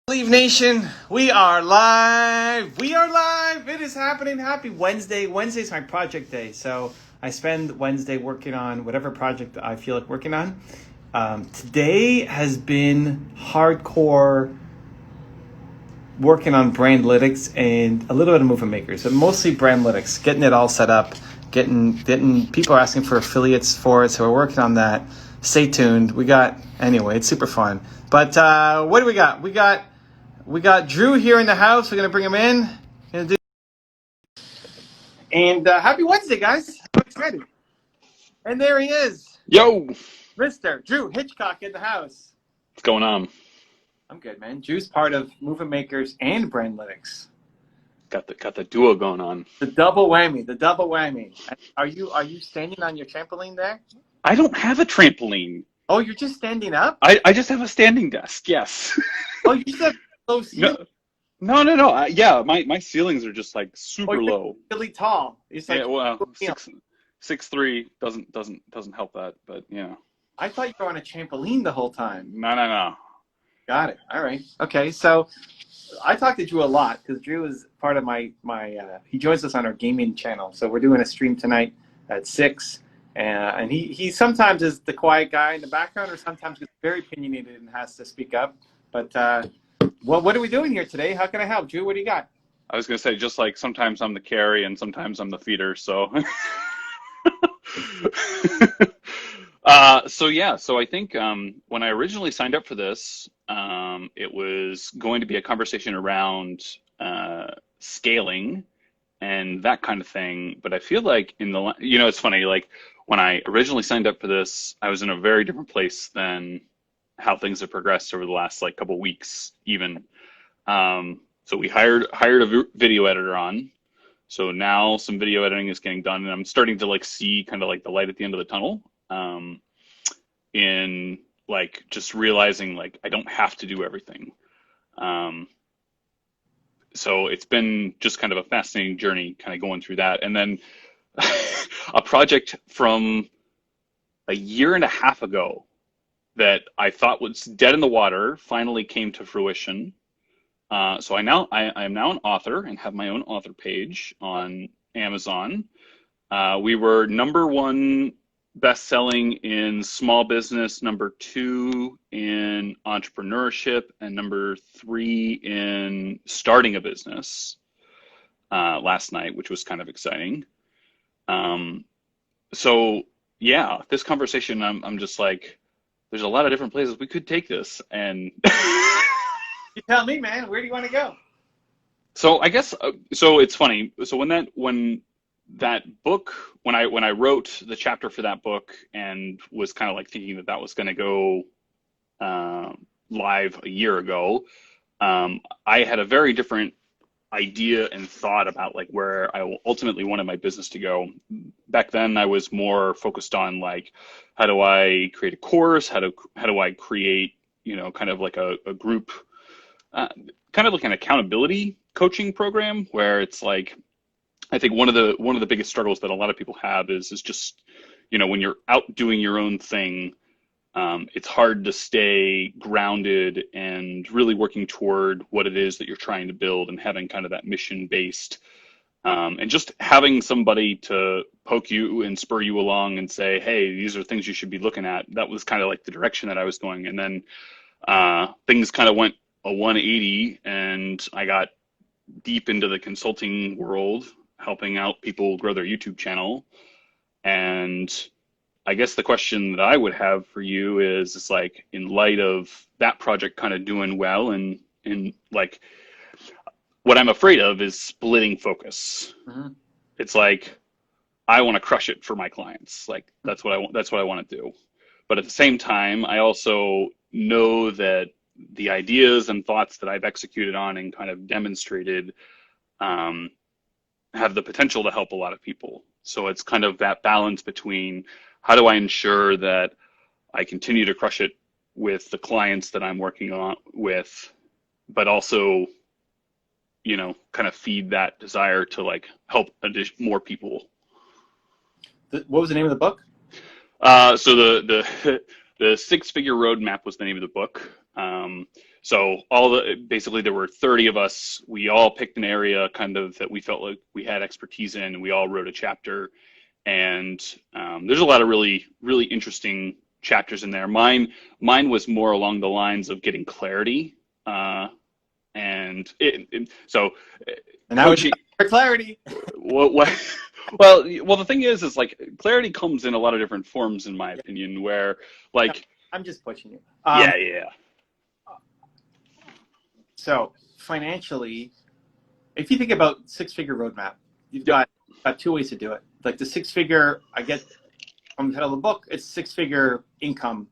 Believe Nation, we are live. We are live. It is happening. Happy Wednesday. Wednesday is my project day, so I spend Wednesday working on whatever project I feel like working on. Today has been hardcore working on brand lytics and a little bit of movement makers, but mostly brand lytics, getting it all set up, getting people are asking for affiliates for it, so we're working on that. Stay tuned. Anyway, it's super fun. But what do we got? We got Drew here in the house. We're going to bring him in. And happy Wednesday, guys. I'm excited. And there he is. Yo! Mr. Drew Hitchcock in the house. What's going on? I'm good, man. Drew's part of Movement Makers and Brandlytics. Got the duo going on. The double whammy. Are you standing on your trampoline there? I don't have a trampoline. Oh, you're just standing up? I just have a standing desk, yes. Oh, you just have low ceiling? No. Yeah, my ceilings are just like super low. Really tall. It's like, yeah, well, 6'3" doesn't help that, but yeah. I thought you were on a trampoline the whole time. No. Got it. All right. Okay. So I talked to Drew a lot because Drew is part of my he joins us on our gaming channel. So we're doing a stream tonight at 6. And he sometimes is the quiet guy in the background, or sometimes gets very opinionated and has to speak up. But what are we doing here today? How can I help? Drew, what do you got? I was going to say, just like sometimes I'm the carry and sometimes I'm the feeder, so. So I think when I originally signed up for this, it was going to be a conversation around scaling and that kind of thing. But I feel like it's funny, like when I originally signed up for this, I was in a very different place than how things have progressed over the last like couple weeks even. So we hired a video editor on. So now some video editing is getting done, and I'm starting to like see kind of like the light at the end of the tunnel. In like just realizing like I don't have to do everything. So it's been just kind of a fascinating journey kind of going through that. And then a project from a year and a half ago that I thought was dead in the water finally came to fruition. So I am now an author and have my own author page on Amazon. We were #1 best-selling in small business, #2 in entrepreneurship, and #3 in starting a business last night, which was kind of exciting. So yeah, this conversation, I'm just like, there's a lot of different places we could take this, and you tell me, man. Where do you want to go? So I guess so. It's funny. So when I wrote the chapter for that book and was kind of like thinking that was going to go live a year ago, I had a very different idea and thought about like where I ultimately wanted my business to go. Back then, I was more focused on like, how do I create a course? How do I create, kind of like a group, kind of like an accountability coaching program where it's like, I think one of the biggest struggles that a lot of people have is just, when you're out doing your own thing, it's hard to stay grounded and really working toward what it is that you're trying to build and having kind of that mission-based, and just having somebody to poke you and spur you along and say, hey, these are things you should be looking at. That was kind of like the direction that I was going. And then things kind of went a 180 and I got deep into the consulting world, helping out people grow their YouTube channel. And I guess the question that I would have for you is, it's like, in light of that project kind of doing well, and like, what I'm afraid of is splitting focus. Mm-hmm. It's like, I want to crush it for my clients. Like, that's what I want. That's what I want to do. But at the same time, I also know that the ideas and thoughts that I've executed on and kind of demonstrated have the potential to help a lot of people. So it's kind of that balance between, how do I ensure that I continue to crush it with the clients that I'm working on with, but also, kind of feed that desire to like help more people. What was the name of the book? So the 6-figure roadmap was the name of the book. So basically there were 30 of us. We all picked an area kind of that we felt like we had expertise in, and we all wrote a chapter. And there's a lot of really, really interesting chapters in there. Mine was more along the lines of getting clarity. And I would for clarity. Well, the thing is like clarity comes in a lot of different forms, in my opinion, where like, I'm just pushing you. Yeah. So financially, if you think about six-figure roadmap, you've got two ways to do it. Like the six-figure, I get from the title of the book, it's six-figure income,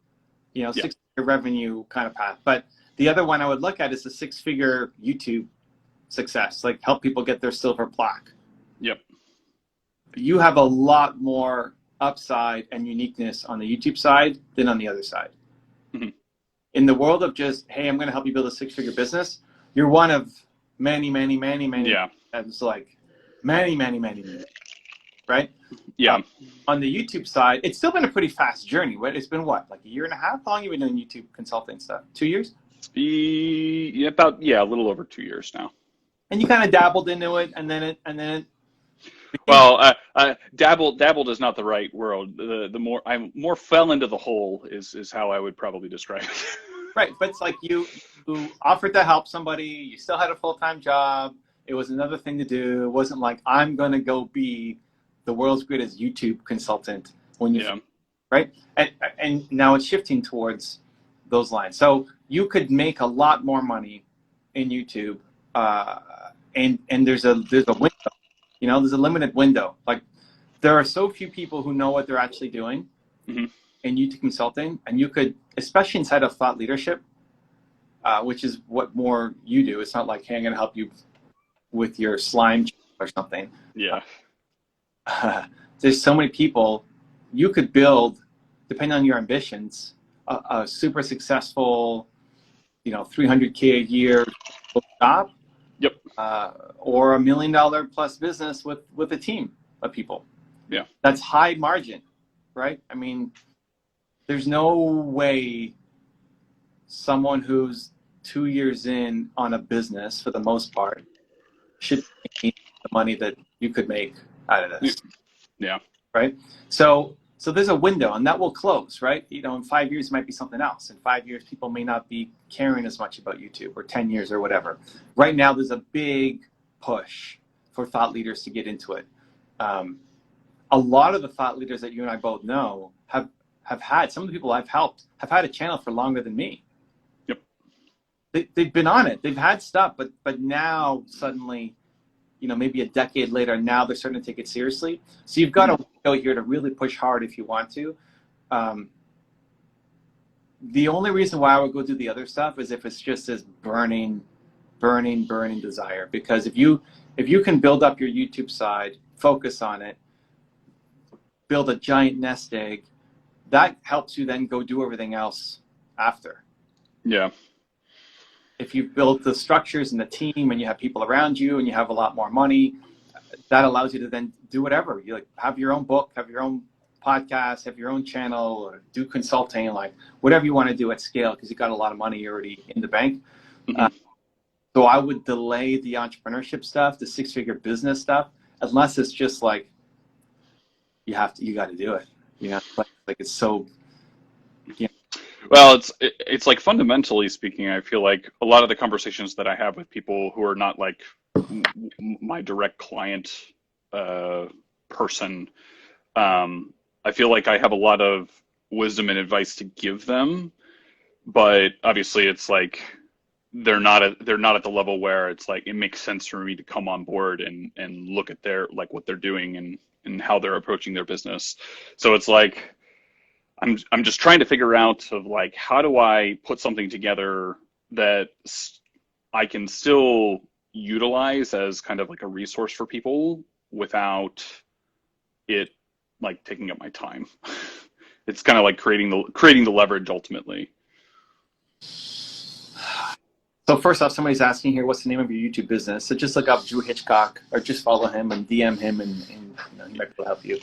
six-figure revenue kind of path. But the other one I would look at is the six-figure YouTube success, like help people get their silver plaque. Yep. You have a lot more upside and uniqueness on the YouTube side than on the other side. Mm-hmm. In the world of just, hey, I'm going to help you build a six-figure business, you're one of many. Yeah. It's like many, right? Yeah. On the YouTube side, it's still been a pretty fast journey. It's been what, like a year and a half? How long have you been doing YouTube consulting stuff? 2 years? Yeah, a little over 2 years now. And you kind of dabbled into it, and then it. Well, dabbled is not the right word. The more I more fell into the hole is how I would probably describe it. Right, but it's like you offered to help somebody. You still had a full-time job. It was another thing to do. It wasn't like I'm gonna go be the world's greatest YouTube consultant right? And now it's shifting towards those lines. So you could make a lot more money in YouTube, and there's a window. There's a limited window. Like there are so few people who know what they're actually doing mm-hmm. in YouTube consulting, and you could, especially inside of thought leadership, which is what more you do. It's not like, hey, I'm going to help you with your slime or something. Yeah. There's so many people you could build, depending on your ambitions, a super successful, $300K a year job. Yep. Or $1 million plus business with a team of people. Yeah. That's high margin, right? I mean, there's no way someone who's 2 years in on a business, for the most part, should make the money that you could make out of this. Yeah. Right? So there's a window, and that will close, right? In 5 years, it might be something else. In 5 years, people may not be caring as much about YouTube, or 10 years or whatever. Right now, there's a big push for thought leaders to get into it. A lot of the thought leaders that you and I both know have had, some of the people I've helped have had a channel for longer than me. Yep. They've been on it. They've had stuff, but now suddenly, maybe a decade later, now they're starting to take it seriously. So you've got to go here to really push hard if you want to. The only reason why I would go do the other stuff is if it's just this burning desire. Because if you can build up your YouTube side, focus on it, build a giant nest egg, that helps you then go do everything else after. Yeah. If you've built the structures and the team and you have people around you and you have a lot more money, that allows you to then do whatever. You have your own book, have your own podcast, have your own channel, or do consulting, like whatever you want to do at scale, because you've got a lot of money already in the bank. Mm-hmm. So I would delay the entrepreneurship stuff, the six-figure business stuff, unless it's just like you got to do it. Like it's so. Well, it's like, fundamentally speaking, I feel like a lot of the conversations that I have with people who are not like my direct client person, I feel like I have a lot of wisdom and advice to give them, but obviously it's like they're not at the level where it's like it makes sense for me to come on board and look at their, like, what they're doing and how they're approaching their business. So it's like I'm just trying to figure out of like, how do I put something together that I can still utilize as kind of like a resource for people without it like taking up my time. It's kind of like creating the leverage ultimately. So first off, somebody's asking here, what's the name of your YouTube business? So just look up Drew Hitchcock, or just follow him and DM him, and he might be able to help you.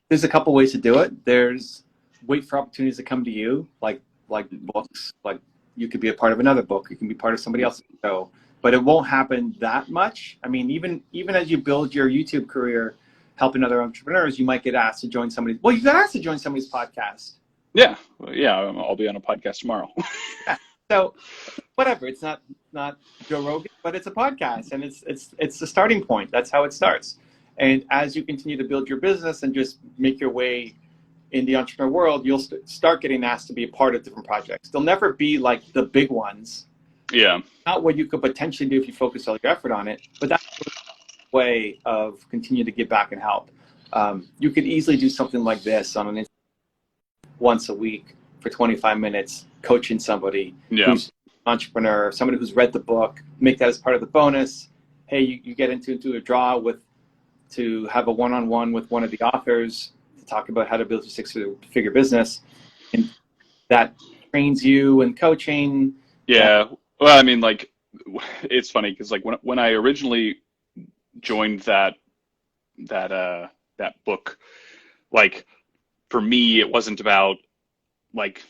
There's a couple ways to do it. There's wait for opportunities to come to you, like books, like you could be a part of another book. You can be part of somebody else's show, but it won't happen that much. I mean, even as you build your YouTube career, helping other entrepreneurs, you might get asked to join somebody. Well, you got asked to join somebody's podcast. Yeah, I'll be on a podcast tomorrow. Yeah. So whatever, it's not Joe Rogan, but it's a podcast, and it's the starting point. That's how it starts. And as you continue to build your business and just make your way in the entrepreneur world, you'll start getting asked to be a part of different projects. They'll never be like the big ones. Yeah. Not what you could potentially do if you focus all your effort on it, but that's a way of continue to give back and help. You could easily do something like this on an once a week for 25 minutes, coaching somebody who's an entrepreneur, somebody who's read the book, make that as part of the bonus. Hey, you get into a draw to have a one-on-one with one of the authors to talk about how to build a six-figure business. And that trains you in coaching. Yeah. Well, I mean, like, it's funny because like when I originally joined that book, like, for me, it wasn't about, like,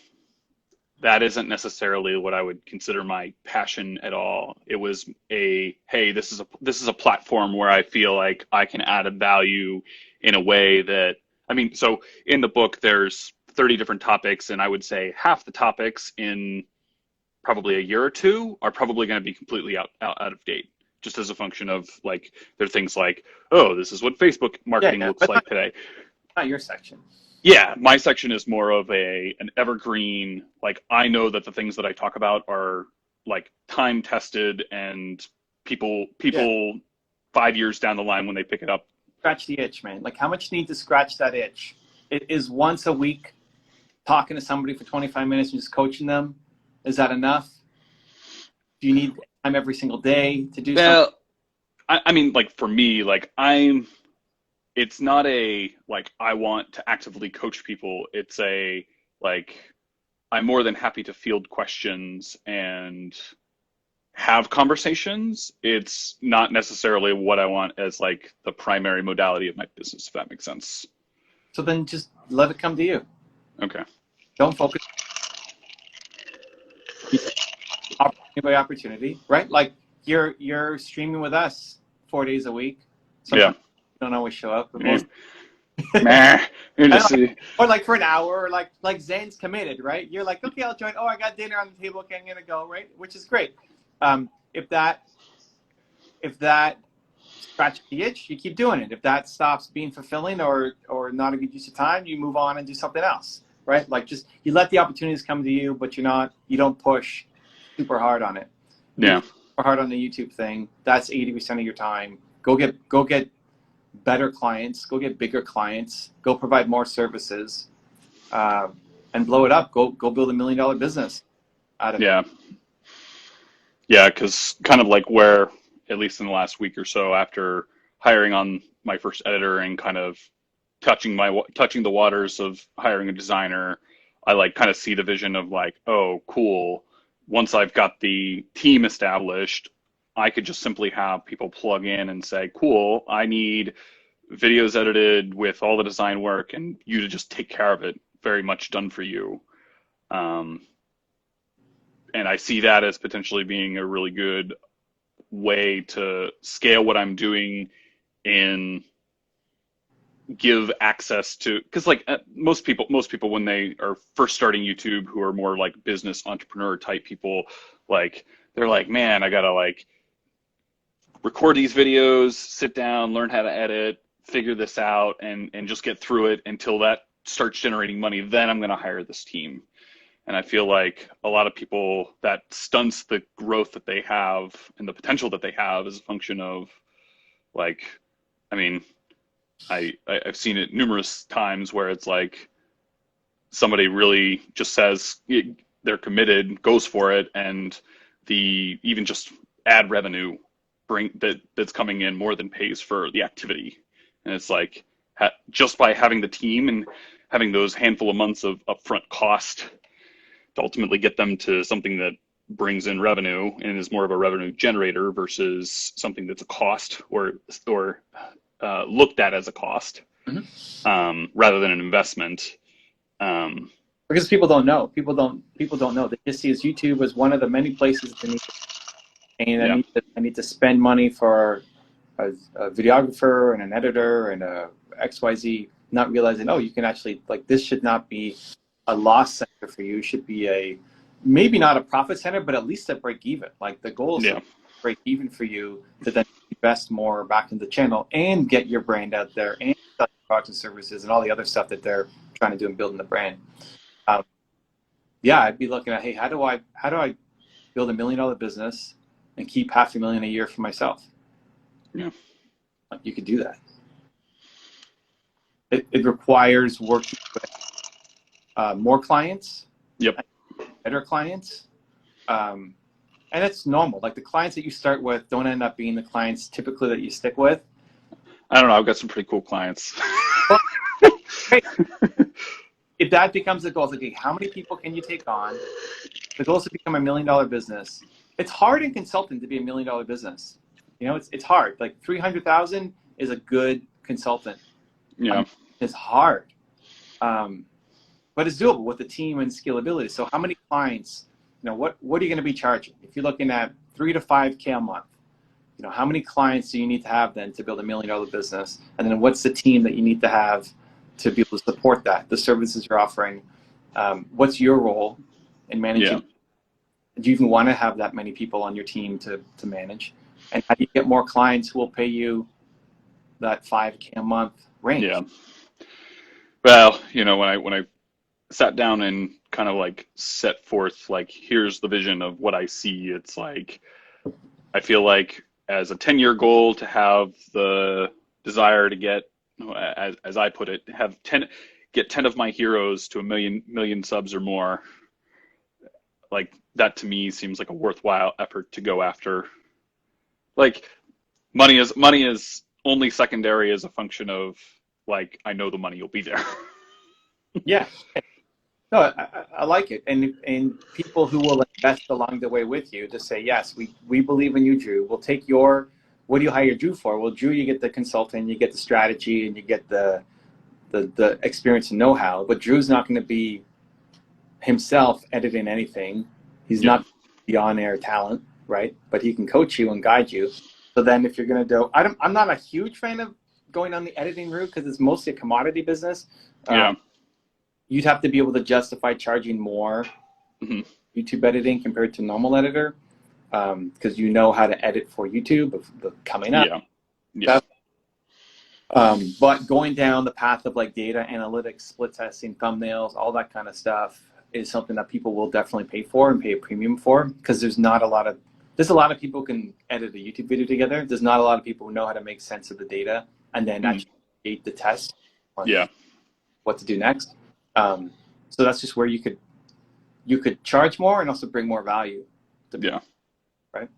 that isn't necessarily what I would consider my passion at all. It was hey, this is a platform where I feel like I can add a value in a way that, I mean, so in the book, there's 30 different topics, and I would say half the topics in probably a year or two are probably going to be completely out of date, just as a function of, like, there are things like, oh, this is what Facebook marketing looks like today. Not your section. Yeah, my section is more of an evergreen, like, I know that the things that I talk about are, like, time tested, and people 5 years down the line when they pick it up. Scratch the itch, man. Like, how much you need to scratch that itch? It is once a week talking to somebody for 25 minutes and just coaching them. Is that enough? Do you need time every single day to do something? I mean, like, for me, like, it's not a, like, I want to actively coach people. It's a, like, I'm more than happy to field questions and have conversations. It's not necessarily what I want as, like, the primary modality of my business, if that makes sense. So then just let it come to you. Okay. Don't focus. Opportunity by opportunity, right? Like, you're streaming with us 4 days a week. Sometimes you don't always show up, but most or like for an hour, or like Zane's committed, right? You're like, okay, I'll join. Oh, I got dinner on the table. Okay, I'm gonna go, right? Which is great. If that scratches the itch, you keep doing it. If that stops being fulfilling or not a good use of time, you move on and do something else, right? Like, just, you let the opportunities come to you, but you don't push super hard on it. Yeah. Super hard on the YouTube thing. That's 80% of your time. Go get better clients. Go get bigger clients. Go provide more services, and blow it up. Go build $1 million business out of it. Yeah, because kind of like where, at least in the last week or so, after hiring on my first editor and kind of touching the waters of hiring a designer, I, like, kind of see the vision of, like, oh, cool. Once I've got the team established, I could just simply have people plug in and say, cool, I need videos edited with all the design work, and you to just take care of it. Very much done for you. And I see that as potentially being a really good way to scale what I'm doing and give access to, because, like, most people when they are first starting YouTube, who are more like business entrepreneur type people, like, they're like, man, I gotta, like, record these videos, sit down, learn how to edit, figure this out, and just get through it until that starts generating money. Then I'm gonna hire this team. And I feel like a lot of people, that stunts the growth that they have and the potential that they have as a function of, like, I mean, I've seen it numerous times where it's like somebody really just says they're committed, goes for it, and the even just ad revenue that's coming in more than pays for the activity. And it's like, just by having the team and having those handful of months of upfront cost to ultimately get them to something that brings in revenue and is more of a revenue generator versus something that's a cost or looked at as a cost, rather than an investment. Because people don't know. People don't know. They just see as YouTube as one of the many places they need. And Yeah. I need to spend money for a videographer and an editor and a XYZ, not realizing, oh, you can actually, like, this should not be a loss center for you. It should be maybe not a profit center, but at least a break even. Like, the goal is Yeah. to break even for you to then invest more back in the channel and get your brand out there and sell your products and services and all the other stuff that they're trying to do in building the brand. Yeah, I'd be looking at, hey, how do I build $1 million business and keep $500,000 a year for myself? Yeah. Like, you could do that. It requires working with more clients, Yep. better clients, and it's normal. Like, the clients that you start with don't end up being the clients typically that you stick with. I don't know. I've got some pretty cool clients. Well, hey, if that becomes the goal, it's like, okay, how many people can you take on? The goal is to become $1 million business. It's hard in consulting to be $1 million business. You know, it's hard. Like, 300,000 is a good consultant. Yeah. It's hard, but it's doable with the team and scalability. So, how many clients? You know, what are you going to be charging? If you're looking at 3 to 5K a month, you know, how many clients do you need to have then to build $1 million business? And then what's the team that you need to have to be able to support that? The services you're offering. What's your role in managing? Yeah. Do you even want to have that many people on your team to manage? And how do you get more clients who will pay you that 5K a month range? Yeah. Well, you know, when I sat down and kind of like set forth, like, here's the vision of what I see, it's like, I feel like as a 10-year goal to have the desire to get, as I put it, get 10 of my heroes to a million subs or more. Like, that to me seems like a worthwhile effort to go after. Like, money is only secondary as a function of, like, I know the money will be there. Yeah. No, I like it. And people who will invest along the way with you to say, yes, we believe in you, Drew. We'll take what do you hire Drew for? Well, Drew, you get the consulting, you get the strategy, and you get the experience and know-how. But Drew's not going to be himself editing anything. He's Yeah. not the on-air talent, right? But he can coach you and guide you. So then if you're going to do, I'm not a huge fan of going on the editing route because it's mostly a commodity business. Yeah. You'd have to be able to justify charging more Hmm. YouTube editing compared to normal editor because you know how to edit for YouTube coming up. Yeah. Yeah. But going down the path of like data analytics, split testing, thumbnails, all that kind of stuff is something that people will definitely pay for and pay a premium for because there's a lot of people who can edit a YouTube video together. There's not a lot of people who know how to make sense of the data and then actually create the test on what to do next. So that's just where you could charge more and also bring more value to people, right?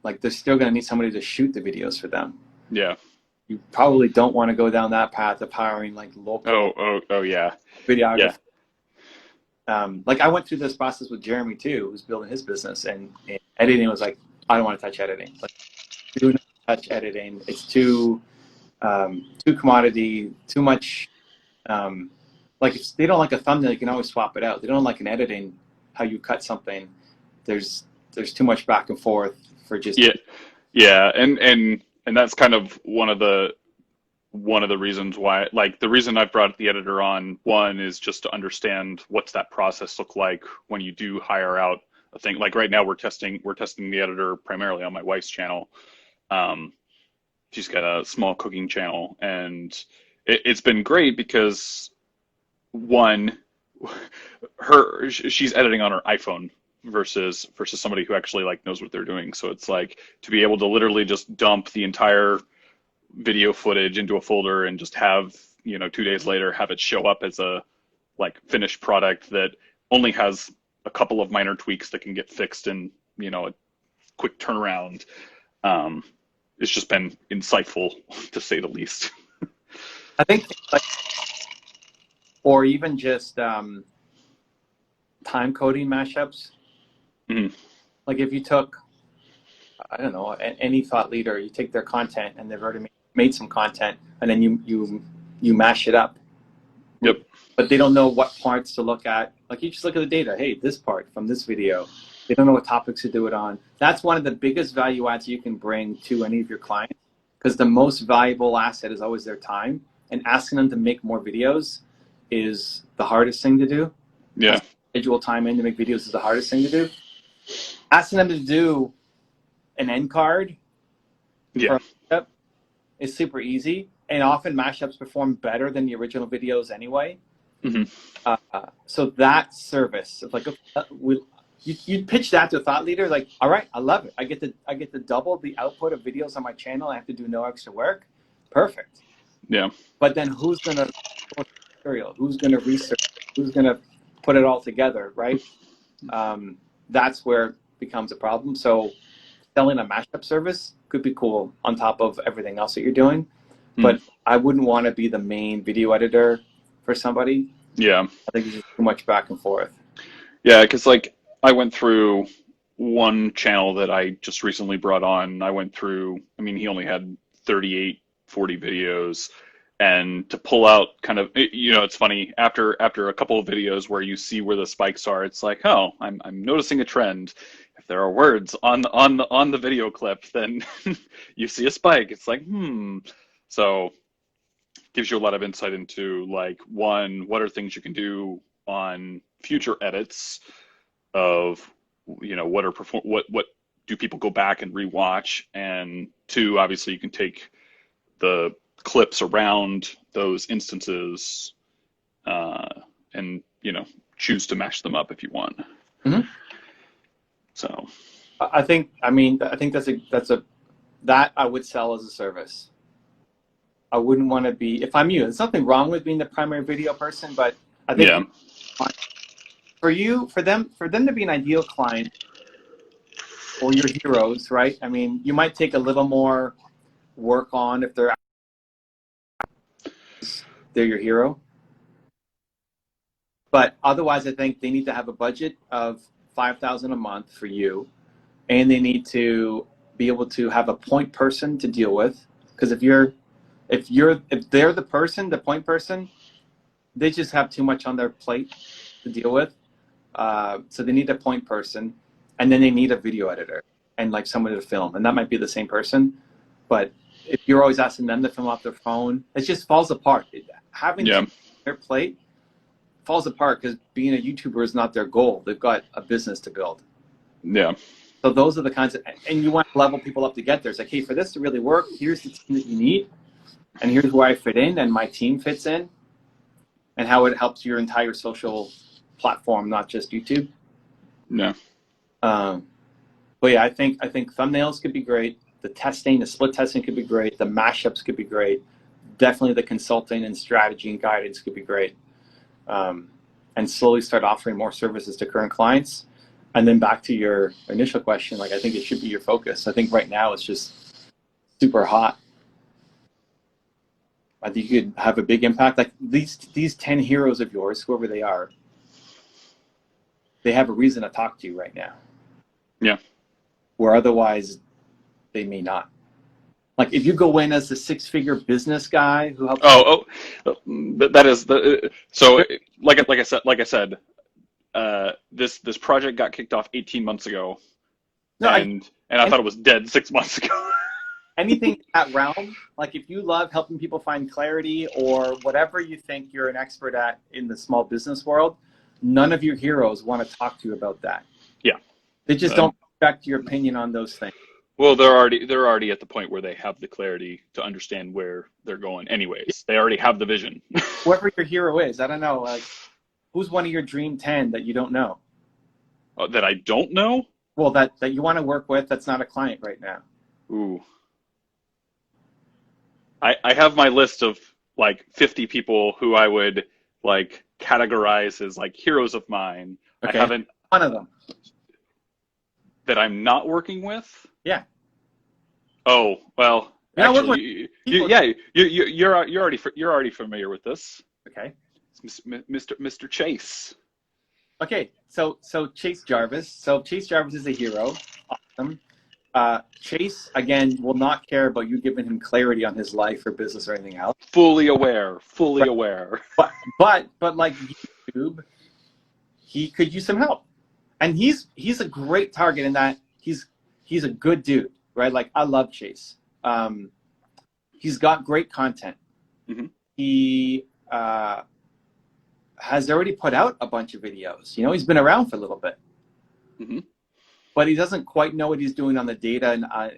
Like, they're still going to need somebody to shoot the videos for them. Yeah. You probably don't want to go down that path of hiring like local Oh yeah. videographers. Yeah. Like, I went through this process with Jeremy too, who's building his business, and editing was like, I don't want to touch editing. Like, do not touch editing. It's too commodity, too much. Like, if they don't like a thumbnail, you can always swap it out. They don't like an editing, how you cut something. There's too much back and forth for just Yeah. And that's kind of one of the reasons why, like, the reason I brought the editor on, one is just to understand what's that process look like when you do hire out a thing. Like, right now we're testing the editor primarily on my wife's channel. She's got a small cooking channel, and it's been great because, one, she's editing on her iPhone versus somebody who actually, like, knows what they're doing. So it's like, to be able to literally just dump the entire video footage into a folder and just have, 2 days later have it show up as a, like, finished product that only has a couple of minor tweaks that can get fixed in, a quick turnaround. It's just been insightful, to say the least. I think, like, or even just time coding mashups. Mhm. Like, if you took, I don't know, any thought leader, you take their content and they've already made some content, and then you mash it up Yep. But they don't know what parts to look at. Like you just look at the data. Hey, this part from this video. They don't know what topics to do it on. That's one of the biggest value adds you can bring to any of your clients, because the most valuable asset is always their time. And asking them to make more videos is the hardest thing to do. Yeah. Schedule time in to make videos is the hardest thing to do. Asking them to do an end card Yeah. for a mashup is super easy. And often mashups perform better than the original videos anyway. So that service of like, okay, you'd pitch that to a thought leader, like, all right, I love it. I get to double the output of videos on my channel. I have to do no extra work. Perfect. Yeah. But then who's going to material? Who's going to research? Who's going to put it all together, right? That's where it becomes a problem. So selling a mashup service could be cool on top of everything else that you're doing. But I wouldn't want to be the main video editor for somebody. Yeah. I think it's just too much back and forth. Yeah, because like I went through one channel that I just recently brought on. I went through, I mean, he only had 38, 40 videos. And to pull out kind of, you know, it's funny, after a couple of videos where you see where the spikes are, it's like, oh, I'm noticing a trend. If there are words on the video clip, then you see a spike. It's like, So gives you a lot of insight into like, one, what are things you can do on future edits of, you know, what do people go back and rewatch, and two, obviously you can take the clips around those instances and, you know, choose to mash them up if you want. So I think that I would sell as a service. I wouldn't want to be, if I'm you, there's nothing wrong with being the primary video person, but I think for them to be an ideal client or your heroes, right? I mean, you might take a little more work on if they're your hero. But otherwise, I think they need to have a budget of $5,000 a month for you, and they need to be able to have a point person to deal with. Because if they're the point person, they just have too much on their plate to deal with. So they need a point person, and then they need a video editor and like somebody to film, and that might be the same person. But if you're always asking them to film off their phone, it just falls apart. Having their plate falls apart because being a YouTuber is not their goal. They've got a business to build. Yeah. So those are the kinds of, and you want to level people up to get there. It's like, hey, for this to really work, here's the team that you need, and here's where I fit in, and my team fits in, and how it helps your entire social platform, not just YouTube. Yeah. But yeah, I think thumbnails could be great. The testing, the split testing could be great. The mashups could be great. Definitely the consulting and strategy and guidance could be great. And slowly start offering more services to current clients. And then back to your initial question, like I think it should be your focus. I think right now it's just super hot. I think you could have a big impact. Like these 10 heroes of yours, whoever they are, they have a reason to talk to you right now. Yeah. Where otherwise they may not. Like if you go in as the six-figure business guy who helps. That is the so like I said, this project got kicked off 18 months ago, and I thought it was dead 6 months ago. Anything in that realm, like if you love helping people find clarity or whatever you think you're an expert at in the small business world, none of your heroes want to talk to you about that. Yeah. They just don't respect your opinion on those things. Well, they're already at the point where they have the clarity to understand where they're going. Anyways, they already have the vision. Whoever your hero is, I don't know. Like, who's one of your dream 10 that you don't know? That I don't know? Well, that you want to work with. That's not a client right now. Ooh. I have my list of like 50 people who I would like categorize as like heroes of mine. Okay. I haven't. One of them. That I'm not working with? Yeah. Oh, well, actually, you're already familiar with this. Okay. It's Mr. Chase. Okay, so Chase Jarvis. So Chase Jarvis is a hero. Awesome. Chase, again, will not care about you giving him clarity on his life or business or anything else. Fully aware. Fully aware. But like YouTube, he could use some help. And he's a great target in that he's a good dude, right? Like, I love Chase. He's got great content. Mm-hmm. He has already put out a bunch of videos. You know, he's been around for a little bit. Mm-hmm. But he doesn't quite know what he's doing on the data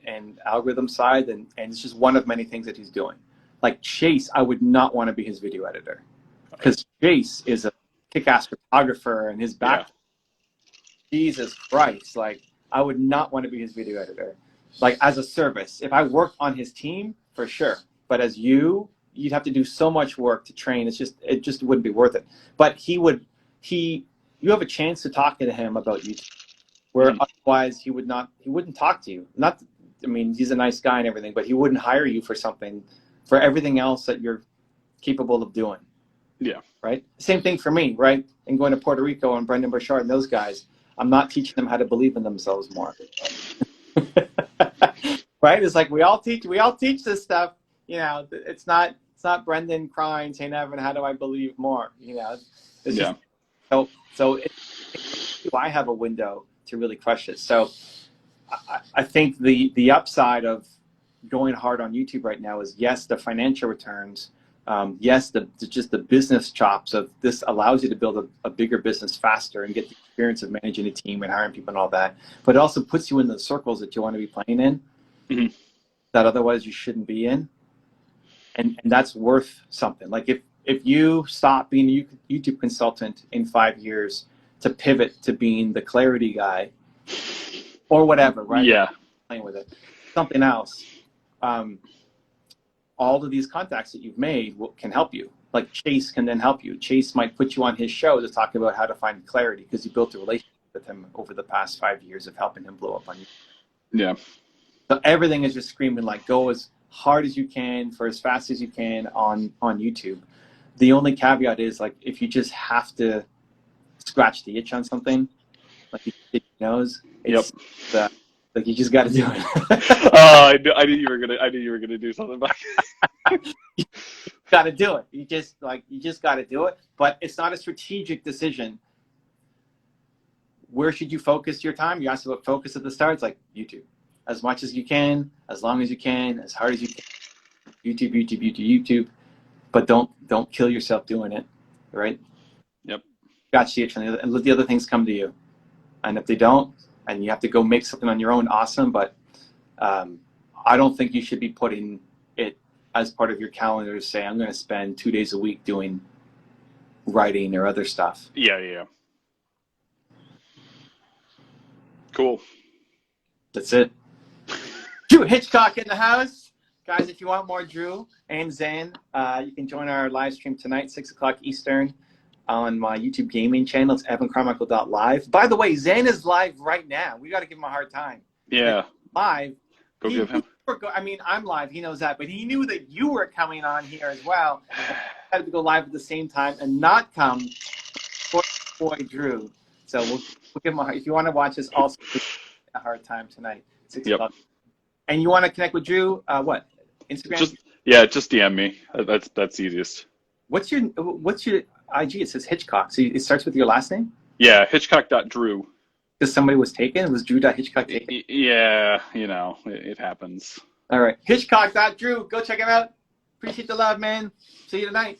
and algorithm side, and it's just one of many things that he's doing. Like Chase, I would not want to be his video editor, because Chase is a kick-ass photographer, and his back, Jesus Christ, like, I would not want to be his video editor. Like, as a service, if I worked on his team, for sure. But as you'd have to do so much work to train. It just wouldn't be worth it. But you have a chance to talk to him about YouTube, where otherwise he wouldn't talk to you. I mean, he's a nice guy and everything, but he wouldn't hire you for everything else that you're capable of doing. Yeah. Right? Same thing for me, right? And going to Puerto Rico and Brendan Burchard and those guys, I'm not teaching them how to believe in themselves more. Right? It's like we all teach this stuff. You know, it's not Brendan crying saying, Evan, how do I believe more? You know, it's just, so I have a window to really crush it. So I think the upside of going hard on YouTube right now is, yes, the financial returns. Yes, just the business chops of this allows you to build a bigger business faster and get the experience of managing a team and hiring people and all that. But it also puts you in the circles that you want to be playing in, mm-hmm. that otherwise you shouldn't be in. And that's worth something. Like if you stop being a YouTube consultant in 5 years to pivot to being the clarity guy or whatever, right? Yeah. Playing with it. Something else. All of these contacts that you've made can help you. Like Chase can then help you. Chase might put you on his show to talk about how to find clarity, because you built a relationship with him over the past 5 years of helping him blow up on you. Yeah. So everything is just screaming like, go as hard as you can for as fast as you can on YouTube. The only caveat is, like, if you just have to scratch the itch on something, like you did your nose, it's like you just got to do it. Oh, I knew you were gonna do something about it. You got to do it. You just got to do it. But it's not a strategic decision. Where should you focus your time? You asked about focus at the start. It's like YouTube. As much as you can, as long as you can, as hard as you can. YouTube. But don't kill yourself doing it, right? Yep. Got you, and let the other things come to you. And if they don't, and you have to go make something on your own, awesome. But I don't think you should be putting it as part of your calendar to say, I'm going to spend 2 days a week doing writing or other stuff. Yeah. Cool. That's it. Drew Hitchcock in the house. Guys, if you want more Drew and Zan, you can join our live stream tonight, 6 o'clock Eastern, on my YouTube gaming channel. It's evancarmichael.live. By the way, Zan is live right now. We got to give him a hard time. Yeah. Live. Go give him. I mean, I'm live. He knows that. But he knew that you were coming on here as well. I had to go live at the same time and not come for boy Drew. So we'll give him if you want to watch this, also a hard time tonight, 6 o'clock. And you want to connect with Drew? What? Instagram? Just DM me. That's easiest. What's your IG? It says Hitchcock. So it starts with your last name? Yeah, hitchcock.drew. Because somebody was taken? Was Drew.Hitchcock taken? Yeah, it happens. All right. Hitchcock.drew. Go check him out. Appreciate the love, man. See you tonight.